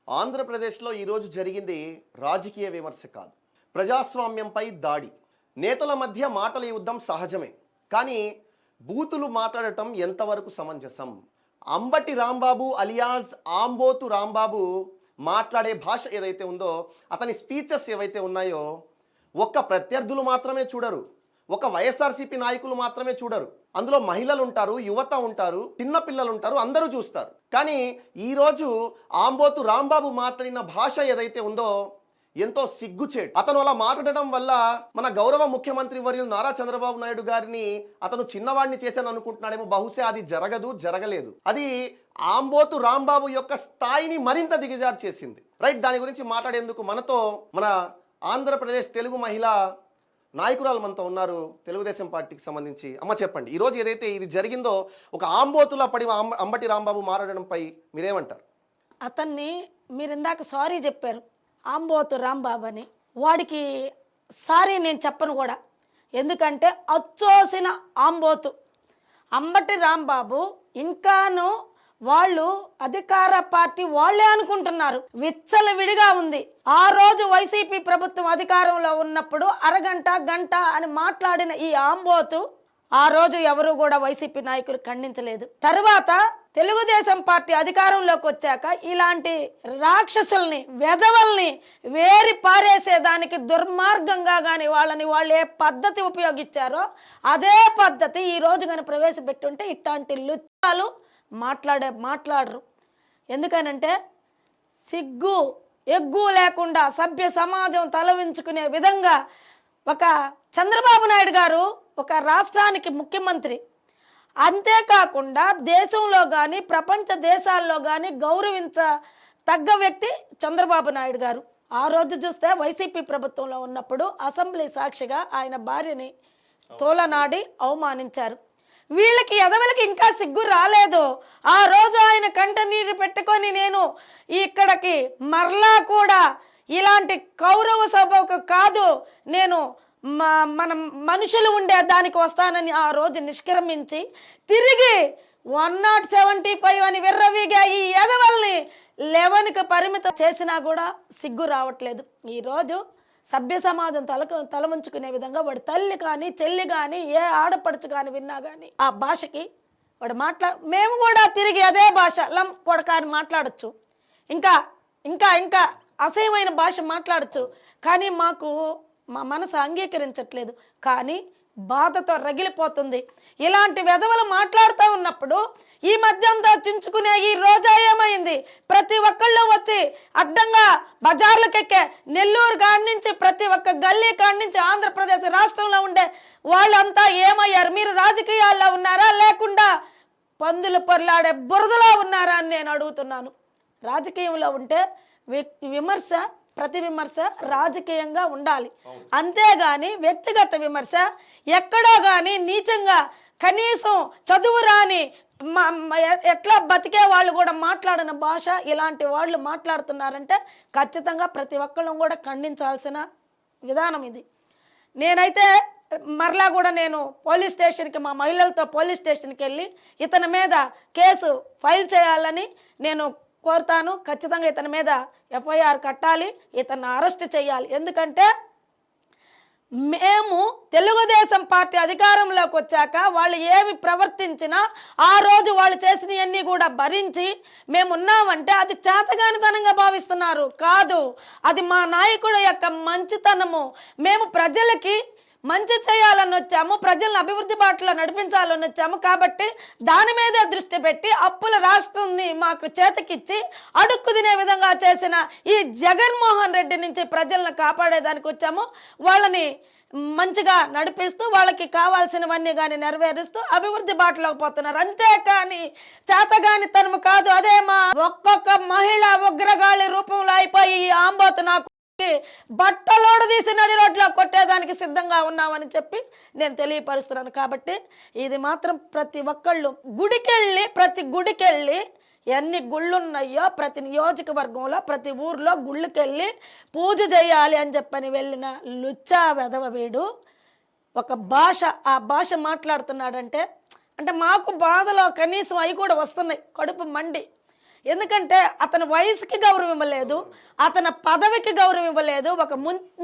ఆంధ్రప్రదేశ్లో ఈరోజు జరిగింది రాజకీయ విమర్శ కాదు, ప్రజాస్వామ్యంపై దాడి. నేతల మధ్య మాటల యుద్ధం సహజమే, కానీ బూతులు మాట్లాడటం ఎంతవరకు సమంజసం? అంబటి రాంబాబు అలియాస్ ఆంబోతు రాంబాబు మాట్లాడే భాష ఏదైతే ఉందో, అతని స్పీచెస్ ఏవైతే ఉన్నాయో, ఒక్క ప్రత్యర్థులు మాత్రమే చూడరు, ఒక వైఎస్ఆర్సీపీ నాయకులు మాత్రమే చూడరు. అందులో మహిళలు ఉంటారు, యువత ఉంటారు, చిన్న పిల్లలు ఉంటారు, అందరూ చూస్తారు. కానీ ఈరోజు ఆంబోతు రాంబాబు మాట్లాడిన భాష ఏదైతే ఉందో ఎంతో సిగ్గుచేటు. అతను అలా మాట్లాడడం వల్ల మన గౌరవ ముఖ్యమంత్రి వర్యులు నారా చంద్రబాబు నాయుడు గారిని అతను చిన్నవాడిని చేశాను అనుకుంటున్నాడేమో. బహుశా అది జరగలేదు. అది ఆంబోతు రాంబాబు యొక్క స్థాయిని మరింత దిగజారు చేసింది. రైట్, దాని గురించి మాట్లాడేందుకు మనతో మన ఆంధ్రప్రదేశ్ తెలుగు మహిళ నాయకురాలు మనతో ఉన్నారు, తెలుగుదేశం పార్టీకి సంబంధించి. అమ్మ చెప్పండి, ఈరోజు ఏదైతే ఇది జరిగిందో, ఒక ఆంబోతులా పడి అంబటి రాంబాబు మాట్లాడడంపై మీరేమంటారు? అతన్ని మీరు ఇందాక సారీ చెప్పారు, ఆంబోతు రాంబాబు అని. వాడికి సారీ నేను చెప్పను కూడా, ఎందుకంటే అచ్చోసిన ఆంబోతు అంబటి రాంబాబు ఇంకాను వాళ్ళు అధికార పార్టీ వాళ్ళే అనుకుంటున్నారు. విచ్చలవిడిగా ఉంది. ఆ రోజు వైసీపీ ప్రభుత్వం అధికారంలో ఉన్నప్పుడు అరగంట గంట అని మాట్లాడిన ఈ ఆంబోతు ఆ రోజు ఎవరు కూడా వైసీపీ నాయకులు ఖండించలేదు. తర్వాత తెలుగుదేశం పార్టీ అధికారంలోకి వచ్చాక ఇలాంటి రాక్షసుల్ని, వెధవల్ని వేరి పారేసేదానికి దుర్మార్గంగా కానీ వాళ్ళు ఏ పద్ధతి ఉపయోగించారో అదే పద్ధతి ఈ రోజు కానీ ప్రవేశపెట్టుంటే ఇట్లాంటి లుచ్చాలు మాట్లాడరు. ఎందుకనంటే సిగ్గు ఎగ్గు లేకుండా సభ్య సమాజం తలవించుకునే విధంగా ఒక చంద్రబాబు నాయుడు గారు ఒక రాష్ట్రానికి ముఖ్యమంత్రి, అంతేకాకుండా దేశంలో కానీ ప్రపంచ దేశాల్లో కానీ గౌరవించతగ్గ వ్యక్తి చంద్రబాబు నాయుడు గారు. ఆ రోజు చూస్తే వైసీపీ ప్రభుత్వంలో ఉన్నప్పుడు అసెంబ్లీ సాక్షిగా ఆయన భార్యని తోలనాడి అవమానించారు. వీళ్ళకి ఎదవలకి ఇంకా సిగ్గు రాలేదు. ఆ రోజు ఆయన కంట నీరు పెట్టుకొని నేను ఇక్కడికి మరలా కూడా ఇలాంటి కౌరవ సభకు కాదు, నేను మన మనుషులు ఉండే దానికి వస్తానని ఆ రోజు నిష్క్రమించి తిరిగి 175 అని విర్రవీగా ఈ ఎదవల్ని 11కి పరిమితం చేసినా కూడా సిగ్గు రావట్లేదు. ఈరోజు సభ్య సమాజం తలవంచుకునే విధంగా వాడి తల్లి కానీ చెల్లి కానీ ఏ ఆడపడుచు కానీ విన్నా కానీ ఆ భాషకి వాడు మేము కూడా తిరిగి అదే భాష లం కొడకాని మాట్లాడచ్చు, ఇంకా ఇంకా ఇంకా అసహ్యమైన భాష మాట్లాడచ్చు. కానీ మాకు మా మనసు అంగీకరించట్లేదు, కానీ బాధతో రగిలిపోతుంది. ఇలాంటి వెధవలు మాట్లాడుతూ ఉన్నప్పుడు ఈ మధ్యంతా చించుకునే ఈ రోజా ఏమైంది? ప్రతి ఒక్కళ్ళు వచ్చి అడ్డంగా బజార్లకెక్కే నెల్లూరు కాడి నుంచి ప్రతి ఒక్క గల్లీ కాడి నుంచి ఆంధ్రప్రదేశ్ రాష్ట్రంలో ఉండే వాళ్ళంతా ఏమయ్యారు? మీరు రాజకీయాల్లో ఉన్నారా, లేకుండా పందులు పొర్లాడే బురదలో ఉన్నారా అని నేను అడుగుతున్నాను. రాజకీయంలో ఉంటే విమర్శ, ప్రతి విమర్శ రాజకీయంగా ఉండాలి, అంతేగాని వ్యక్తిగత విమర్శ ఎక్కడో కానీ నీచంగా కనీసం చదువు రాని ఎట్లా బతికే వాళ్ళు కూడా మాట్లాడిన భాష ఇలాంటి వాళ్ళు మాట్లాడుతున్నారంటే ఖచ్చితంగా ప్రతి ఒక్కళ్ళం కూడా ఖండించాల్సిన విధానం ఇది. నేనైతే మరలా కూడా నేను పోలీస్ స్టేషన్కి, మా మహిళలతో పోలీస్ స్టేషన్కి వెళ్ళి ఇతని మీద కేసు ఫైల్ చేయాలని నేను కోరుతాను. ఖచ్చితంగా ఇతని మీద ఎఫ్ఐఆర్ కట్టాలి, ఇతన్ని అరెస్ట్ చేయాలి. ఎందుకంటే మేము తెలుగుదేశం పార్టీ అధికారంలోకి వచ్చాక వాళ్ళు ఏమి ప్రవర్తించినా ఆ రోజు వాళ్ళు చేసినవన్నీ కూడా భరించి మేమున్నామంటే అది చేతగానితనంగా భావిస్తున్నారు. కాదు, అది మా నాయకుడు యొక్క మంచితనము. మేము ప్రజలకి మంచి చేయాలని వచ్చాము, ప్రజలను అభివృద్ధి బాటలో నడిపించాలని వచ్చాము. కాబట్టి దాని మీదే దృష్టి పెట్టి అప్పుల రాష్ట్రాన్ని మాకు చేతకిచ్చి అడుక్కు తినే విధంగా చేసిన ఈ జగన్మోహన్ రెడ్డి నుంచి ప్రజలను కాపాడేదానికి వచ్చాము. వాళ్ళని మంచిగా నడిపిస్తూ వాళ్ళకి కావాల్సినవన్నీ కానీ నెరవేరుస్తూ అభివృద్ధి బాటలోకి పోతున్నారు. అంతేకాని చేతగాని తనము కాదు. అదే మా ఒక్కొక్క మహిళ ఉగ్రగాళి రూపంలో అయిపోయి ఈ ఆంబోతు నాకు బట్టలోడు తీసి నడి రోడ్లో కొట్టేదానికి సిద్ధంగా ఉన్నామని చెప్పి నేను తెలియపరుస్తున్నాను. కాబట్టి ఇది మాత్రం ప్రతి ఒక్కళ్ళు ప్రతి గుడికెళ్ళి ఎన్ని గుళ్ళు ఉన్నాయో ప్రతి నియోజకవర్గంలో ప్రతి ఊర్లో గుళ్ళకెళ్ళి పూజ చేయాలి అని చెప్పని వెళ్ళిన లుచ్చా వెధవ వీడు ఒక భాష, ఆ భాష మాట్లాడుతున్నాడంటే అంటే మాకు బాధలో కనీసం అవి కూడా వస్తున్నాయి, కడుపు మండి. ఎందుకంటే అతని వయసుకి గౌరవం ఇవ్వలేదు, అతని పదవికి గౌరవం ఇవ్వలేదు, ఒక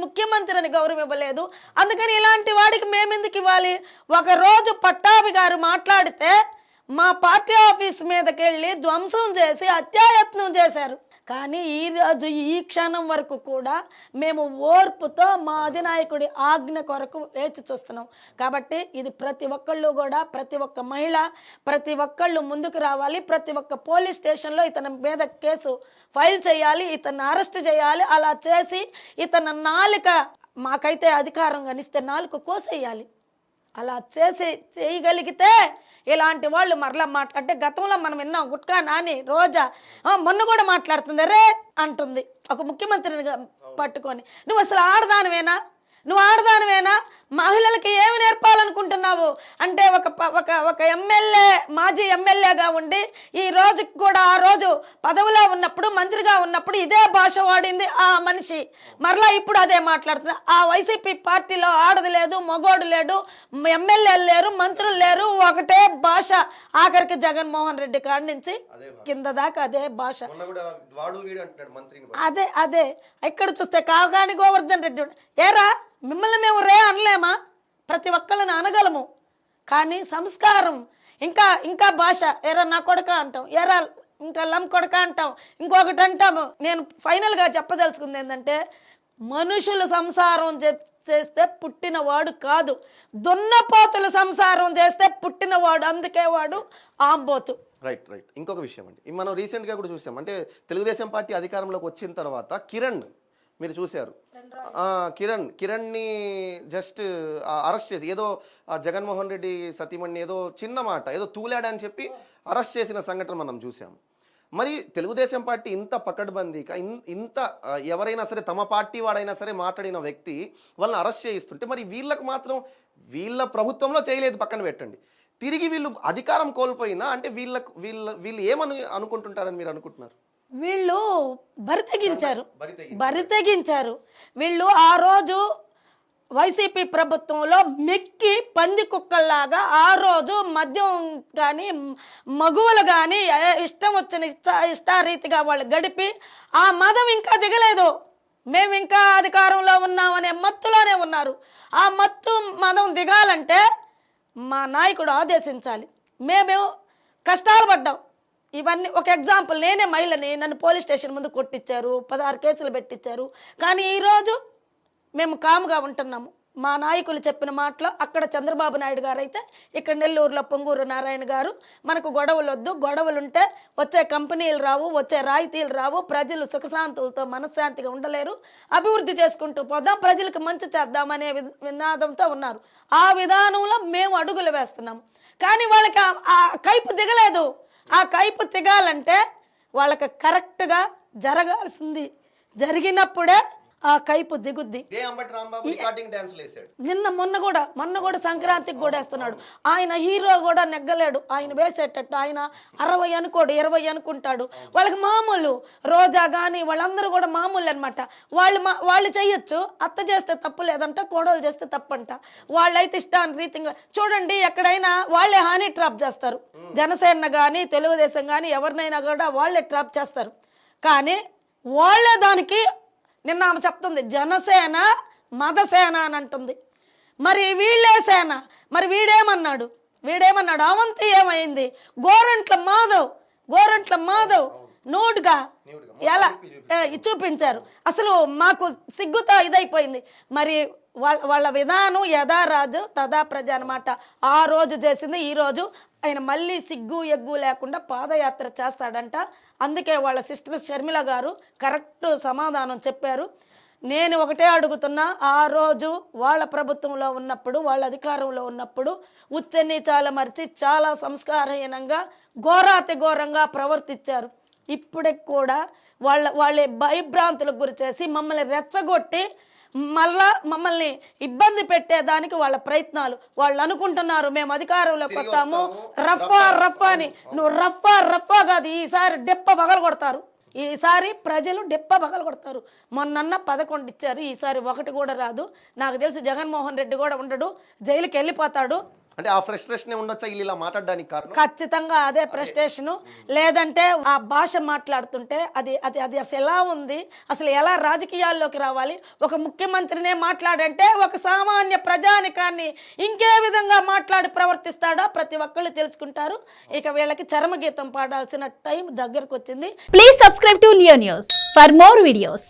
ముఖ్యమంత్రిని గౌరవం ఇవ్వలేదు. అందుకని ఇలాంటి వాడికి మేమెందుకు ఇవ్వాలి? ఒకరోజు పట్టాభి గారు మాట్లాడితే మా పార్టీ ఆఫీస్ మీదకి వెళ్ళి ధ్వంసం చేసి హత్యాయత్నం చేశారు. కానీ ఈరోజు ఈ క్షణం వరకు కూడా మేము ఓర్పుతో మా అధినాయకుడి ఆజ్ఞ కొరకు వేచి చూస్తున్నాం. కాబట్టి ఇది ప్రతి ఒక్కళ్ళు కూడా, ప్రతి ఒక్క మహిళ, ప్రతి ఒక్కళ్ళు ముందుకు రావాలి. ప్రతి ఒక్క పోలీస్ స్టేషన్లో ఇతని మీద కేసు ఫైల్ చేయాలి, ఇతన్ని అరెస్ట్ చేయాలి. అలా చేసి ఇతని నాలుక, మాకైతే అధికారం కనిస్తే నాలుక కోసేయాలి. అలా చేయగలిగితే ఇలాంటి వాళ్ళు మరలా అంటే గతంలో మనం విన్నాం, గుట్కా నాని రోజా మొన్న కూడా మాట్లాడుతుంది, రే అంటుంది ఒక ముఖ్యమంత్రిని పట్టుకొని. నువ్వు అసలు ఆడదానివేనా? నువ్వు ఆడదానివేనా? మహిళలకి ఏమి నేర్పాలనుకుంటున్నావు అంటే ఒక ఎమ్మెల్యే, మాజీ ఎమ్మెల్యేగా ఉండి ఈ రోజుకి కూడా ఆ రోజు పదవిలో ఉన్నప్పుడు, మంత్రిగా ఉన్నప్పుడు ఇదే భాష వాడింది ఆ మనిషి. మరలా ఇప్పుడు అదే మాట్లాడుతుంది. ఆ వైసీపీ పార్టీలో ఆడది లేదు, మగోడు లేడు, ఎమ్మెల్యేలు లేరు, మంత్రులు లేరు, ఒకటే భాష. ఆఖరికి జగన్మోహన్ రెడ్డి కాడి నుంచి కింద దాకా అదే భాష. అదే ఇక్కడ చూస్తే కాగాని గోవర్ధన్ రెడ్డి, ఏరా మిమ్మల్ని మేము రే అనలేమా? ప్రతి ఒక్కళ్ళని అనగలము, కానీ సంస్కారం ఇంకా భాష, ఎరా నా కొడక అంటాం, ఎరా ఇంకా లం కొడక అంటాం, ఇంకొకటి అంటాము. నేను ఫైనల్గా చెప్పదలుచుకుంది ఏంటంటే, మనుషులు సంసారం చేస్తే పుట్టినవాడు కాదు, దున్నపోతులు సంసారం చేస్తే పుట్టినవాడు. అందుకే వాడు ఆంబోతు. రైట్. ఇంకొక విషయం అండి, మనం రీసెంట్గా కూడా చూసాం. అంటే తెలుగుదేశం పార్టీ అధికారంలోకి వచ్చిన తర్వాత కిరణ్, మీరు చూశారు, కిరణ్ని జస్ట్ అరెస్ట్ చేసి ఏదో జగన్మోహన్ రెడ్డి సతీమణి ఏదో చిన్న మాట ఏదో తూలాడని చెప్పి అరెస్ట్ చేసిన సంఘటన మనం చూసాం. మరి తెలుగుదేశం పార్టీ ఇంత పకడ్బందీగా ఇంత ఎవరైనా సరే తమ పార్టీ వాడైనా సరే మాట్లాడిన వ్యక్తి వాళ్ళని అరెస్ట్ చేయిస్తుంటే, మరి వీళ్ళకు మాత్రం వీళ్ళ ప్రభుత్వంలో చేయలేదు, పక్కన పెట్టండి, తిరిగి వీళ్ళు అధికారం కోల్పోయినా అంటే వీళ్ళు ఏమని అనుకుంటుంటారని మీరు అనుకుంటున్నారు? వీళ్ళు బరి తెగించారు. వీళ్ళు ఆ రోజు వైసీపీ ప్రభుత్వంలో మెక్కి పంది కుక్కల్లాగా ఆ రోజు మద్యం కానీ మగువలు కానీ ఇష్టం వచ్చిన ఇష్టారీతిగా వాళ్ళు గడిపి ఆ మదం ఇంకా దిగలేదు, మేము ఇంకా అధికారంలో ఉన్నామనే మత్తులోనే ఉన్నారు. ఆ మత్తు మదం దిగాలంటే మా నాయకుడు ఆదేశించాలి. మేము కష్టాలు పడ్డాం. ఇవన్నీ ఒక ఎగ్జాంపుల్, నేనే మహిళని, నన్ను పోలీస్ స్టేషన్ ముందు కొట్టించారు, 16 కేసులు పెట్టించారు. కానీ ఈరోజు మేము కాముగా ఉంటున్నాము. మా నాయకులు చెప్పిన మాటలో, అక్కడ చంద్రబాబు నాయుడు గారు అయితే ఇక్కడ నెల్లూరులో పొంగూరు నారాయణ గారు, మనకు గొడవలు వద్దు, గొడవలుంటే వచ్చే కంపెనీలు రావు, వచ్చే రాయితీలు రావు, ప్రజలు సుఖశాంతులతో మనశ్శాంతిగా ఉండలేరు, అభివృద్ధి చేసుకుంటూ పోదాం, ప్రజలకు మంచి చేద్దామనే వినాదంతో ఉన్నారు. ఆ విధానంలో మేము అడుగులు వేస్తున్నాము. కానీ వాళ్ళకి ఆ కైపు దిగలేదు. ఆ కైపు దిగాలంటే వాళ్ళకి కరెక్ట్గా జరిగినప్పుడే ఆ కైపు దిగుద్ది. మొన్న కూడా సంక్రాంతికి కూడా వేస్తున్నాడు. ఆయన హీరో కూడా నెగ్గలేడు. ఆయన వేసేటట్టు ఆయన 60 అనుకోడు, 20 అనుకుంటాడు. వాళ్ళకి మామూలు. రోజా కానీ వాళ్ళందరూ కూడా మామూలు అనమాట. వాళ్ళు చెయ్యొచ్చు, అత్త చేస్తే తప్పు లేదంట, కోడలు చేస్తే తప్పంట. వాళ్ళైతే ఇష్టాన్ని రీతిగా చూడండి, ఎక్కడైనా వాళ్ళే హాని ట్రాప్ చేస్తారు. జనసేన కానీ తెలుగుదేశం కానీ ఎవరినైనా కూడా వాళ్ళే ట్రాప్ చేస్తారు. కానీ వాళ్ళే దానికి, నిన్న ఆమె చెప్తుంది జనసేన మదసేన అని అంటుంది. మరి వీళ్ళే సేన. మరి వీడేమన్నాడు? అవంతి ఏమైంది? గోరంట్ల మాధవ్ నోటుగా ఎలా చూపించారు? అసలు మాకు సిగ్గుతో ఇదైపోయింది. మరి వాళ్ళ విధానం యథారాజు తదా ప్రజ అనమాట. ఆ రోజు చేసింది ఈ రోజు ఆయన మళ్ళీ సిగ్గు ఎగ్గు లేకుండా పాదయాత్ర చేస్తాడంట. అందుకే వాళ్ళ సిస్టర్ షర్మిల గారు కరెక్ట్ సమాధానం చెప్పారు. నేను ఒకటే అడుగుతున్నా, ఆ రోజు వాళ్ళ ప్రభుత్వంలో ఉన్నప్పుడు, వాళ్ళ అధికారంలో ఉన్నప్పుడు ఉచ్చనీచాల మరిచి చాలా సంస్కారహీనంగా ఘోరాతి ఘోరంగా ప్రవర్తించారు. ఇప్పటికి కూడా వాళ్ళ భయభ్రాంతులకు గురి చేసి మమ్మల్ని రెచ్చగొట్టి మమ్మల్ని ఇబ్బంది పెట్టేదానికి వాళ్ళ ప్రయత్నాలు. వాళ్ళు అనుకుంటున్నారు మేము అధికారంలోకి వస్తాము రఫా అని. నువ్వు రఫా కాదు, ఈసారి డెప్ప పగలు కొడతారు. ఈసారి ప్రజలు డెప్ప పగలు కొడతారు. మొన్న 11 ఇచ్చారు, ఈసారి 1 కూడా రాదు. నాకు తెలిసి జగన్మోహన్ రెడ్డి కూడా ఉండడు, జైలుకి వెళ్ళిపోతాడు. అంటే ఆ ఫ్రస్ట్రేషన్ ఉండొచ్చా వీళ్ళు ఇలా మాట్లాడడానికి కారణం? ఖచ్చితంగా అదే ప్రెస్టేషను. లేదంటే ఆ భాష మాట్లాడుతుంటే అది అది అది అసలు ఎలా ఉంది, అసలు ఎలా రాజకీయాల్లోకి రావాలి, ఒక ముఖ్యమంత్రినే మాట్లాడంటే ఒక సామాన్య ప్రజానికాన్ని ఇంకే విధంగా మాట్లాడి ప్రవర్తిస్తాడో ప్రతి ఒక్కళ్ళు తెలుసుకుంటారు. ఇక వీళ్ళకి చరమగీతం పాడాల్సిన టైం దగ్గరకు వచ్చింది. Please subscribe to Leo News for more videos.